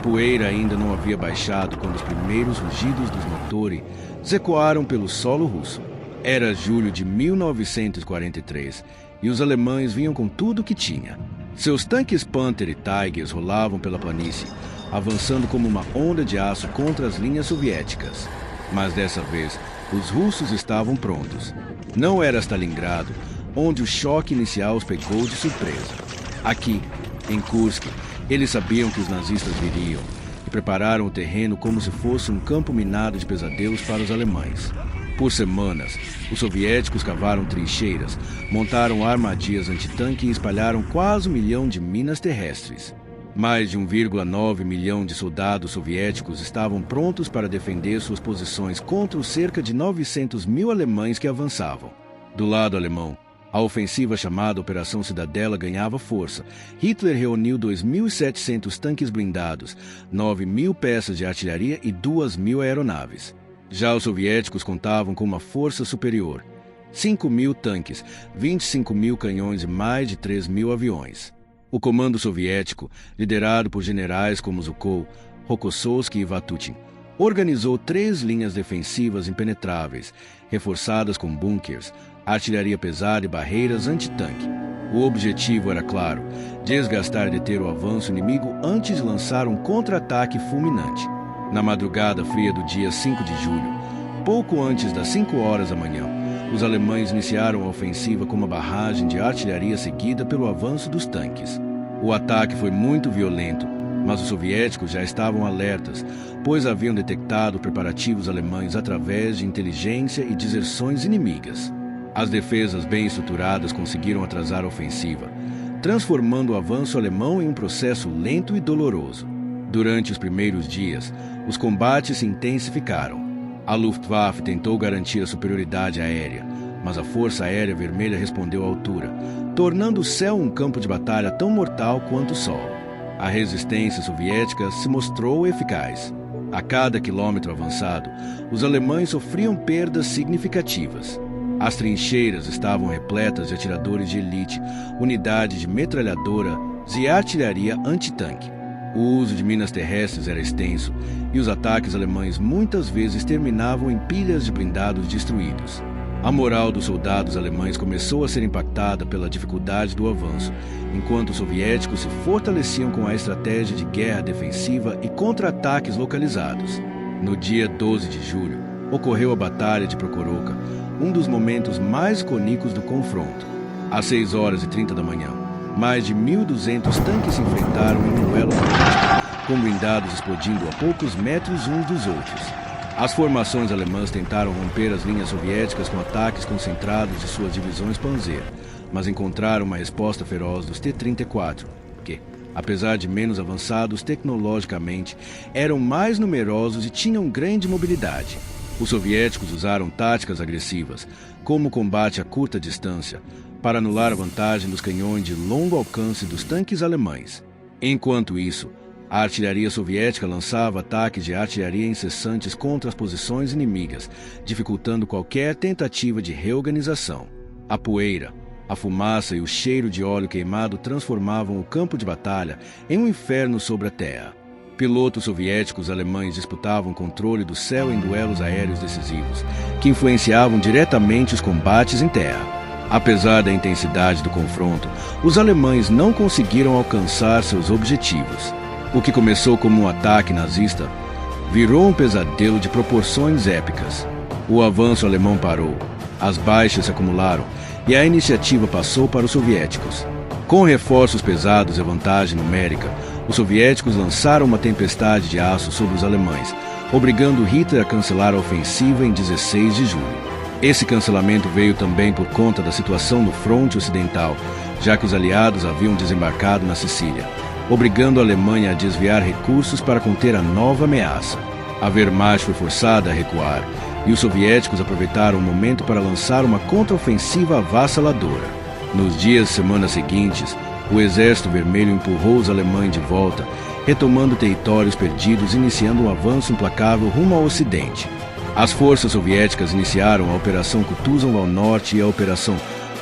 poeira ainda não havia baixado quando os primeiros rugidos dos motores ecoaram pelo solo russo. Era julho de 1943 e os alemães vinham com tudo o que tinha. Seus tanques Panther e Tigers rolavam pela planície, avançando como uma onda de aço contra as linhas soviéticas. Mas dessa vez, os russos estavam prontos. Não era Stalingrado, onde o choque inicial os pegou de surpresa. Aqui, em Kursk, eles sabiam que os nazistas viriam e prepararam o terreno como se fosse um campo minado de pesadelos para os alemães. Por semanas, os soviéticos cavaram trincheiras, montaram armadilhas antitanque e espalharam quase 1 milhão de minas terrestres. Mais de 1,9 milhão de soldados soviéticos estavam prontos para defender suas posições contra os cerca de 900 mil alemães que avançavam. Do lado alemão, a ofensiva chamada Operação Cidadela ganhava força. Hitler reuniu 2.700 tanques blindados, 9.000 peças de artilharia e 2.000 aeronaves. Já os soviéticos contavam com uma força superior. 5.000 tanques, 25.000 canhões e mais de 3.000 aviões. O comando soviético, liderado por generais como Zhukov, Rokossovski e Vatutin, organizou 3 linhas defensivas impenetráveis, reforçadas com bunkers, artilharia pesada e barreiras antitanque. O objetivo era claro: desgastar e deter o avanço inimigo antes de lançar um contra-ataque fulminante. Na madrugada fria do dia 5 de julho, pouco antes das 5 horas da manhã, os alemães iniciaram a ofensiva com uma barragem de artilharia seguida pelo avanço dos tanques. O ataque foi muito violento, mas os soviéticos já estavam alertas, pois haviam detectado preparativos alemães através de inteligência e deserções inimigas. As defesas bem estruturadas conseguiram atrasar a ofensiva, transformando o avanço alemão em um processo lento e doloroso. Durante os primeiros dias, os combates se intensificaram. A Luftwaffe tentou garantir a superioridade aérea, mas a Força Aérea Vermelha respondeu à altura, tornando o céu um campo de batalha tão mortal quanto o sol. A resistência soviética se mostrou eficaz. A cada quilômetro avançado, os alemães sofriam perdas significativas. As trincheiras estavam repletas de atiradores de elite, unidades de metralhadora e artilharia antitanque. O uso de minas terrestres era extenso e os ataques alemães muitas vezes terminavam em pilhas de blindados destruídos. A moral dos soldados alemães começou a ser impactada pela dificuldade do avanço, enquanto os soviéticos se fortaleciam com a estratégia de guerra defensiva e contra-ataques localizados. No dia 12 de julho, ocorreu a Batalha de Prokhorovka, um dos momentos mais icônicos do confronto. Às 6h30 da manhã, mais de 1.200 tanques se enfrentaram em um duelo político, com blindados explodindo a poucos metros uns dos outros. As formações alemãs tentaram romper as linhas soviéticas com ataques concentrados de suas divisões Panzer, mas encontraram uma resposta feroz dos T-34, que, apesar de menos avançados tecnologicamente, eram mais numerosos e tinham grande mobilidade. Os soviéticos usaram táticas agressivas, como o combate a curta distância, para anular a vantagem dos canhões de longo alcance dos tanques alemães. Enquanto isso, a artilharia soviética lançava ataques de artilharia incessantes contra as posições inimigas, dificultando qualquer tentativa de reorganização. A poeira, a fumaça e o cheiro de óleo queimado transformavam o campo de batalha em um inferno sobre a terra. Pilotos soviéticos e alemães disputavam o controle do céu em duelos aéreos decisivos, que influenciavam diretamente os combates em terra. Apesar da intensidade do confronto, os alemães não conseguiram alcançar seus objetivos. O que começou como um ataque nazista virou um pesadelo de proporções épicas. O avanço alemão parou, as baixas se acumularam e a iniciativa passou para os soviéticos. Com reforços pesados e vantagem numérica, os soviéticos lançaram uma tempestade de aço sobre os alemães, obrigando Hitler a cancelar a ofensiva em 16 de julho. Esse cancelamento veio também por conta da situação no fronte ocidental, já que os aliados haviam desembarcado na Sicília, obrigando a Alemanha a desviar recursos para conter a nova ameaça. A Wehrmacht foi forçada a recuar, e os soviéticos aproveitaram o momento para lançar uma contraofensiva avassaladora. Nos dias e semanas seguintes, o Exército Vermelho empurrou os alemães de volta, retomando territórios perdidos e iniciando um avanço implacável rumo ao ocidente. As forças soviéticas iniciaram a Operação Kutuzov ao norte e a Operação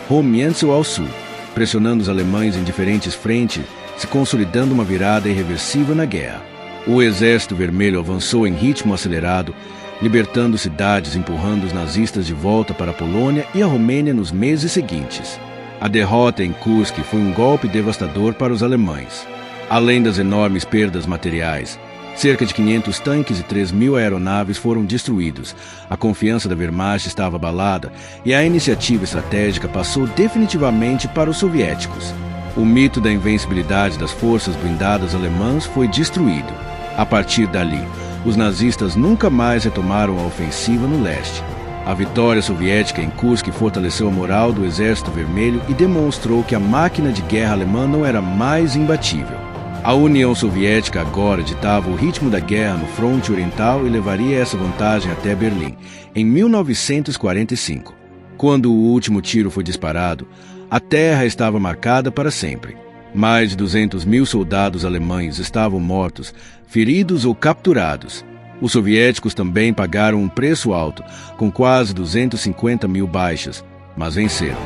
Romiantsel ao sul, pressionando os alemães em diferentes frentes, se consolidando uma virada irreversível na guerra. O Exército Vermelho avançou em ritmo acelerado, libertando cidades e empurrando os nazistas de volta para a Polônia e a Romênia nos meses seguintes. A derrota em Kursk foi um golpe devastador para os alemães. Além das enormes perdas materiais, cerca de 500 tanques e 3.000 aeronaves foram destruídos. A confiança da Wehrmacht estava abalada e a iniciativa estratégica passou definitivamente para os soviéticos. O mito da invencibilidade das forças blindadas alemãs foi destruído. A partir dali, os nazistas nunca mais retomaram a ofensiva no leste. A vitória soviética em Kursk fortaleceu a moral do Exército Vermelho e demonstrou que a máquina de guerra alemã não era mais imbatível. A União Soviética agora ditava o ritmo da guerra no fronte oriental e levaria essa vantagem até Berlim, em 1945. Quando o último tiro foi disparado, a terra estava marcada para sempre. Mais de 200.000 soldados alemães estavam mortos, feridos ou capturados. Os soviéticos também pagaram um preço alto, com quase 250.000 baixas, mas venceram.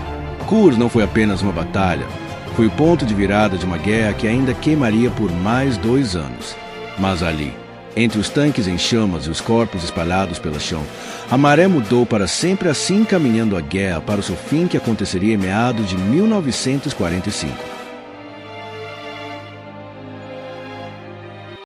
Kursk não foi apenas uma batalha, foi o ponto de virada de uma guerra que ainda queimaria por mais 2 anos. Mas ali, entre os tanques em chamas e os corpos espalhados pelo chão, a maré mudou para sempre, assim caminhando a guerra para o seu fim, que aconteceria em meados de 1945.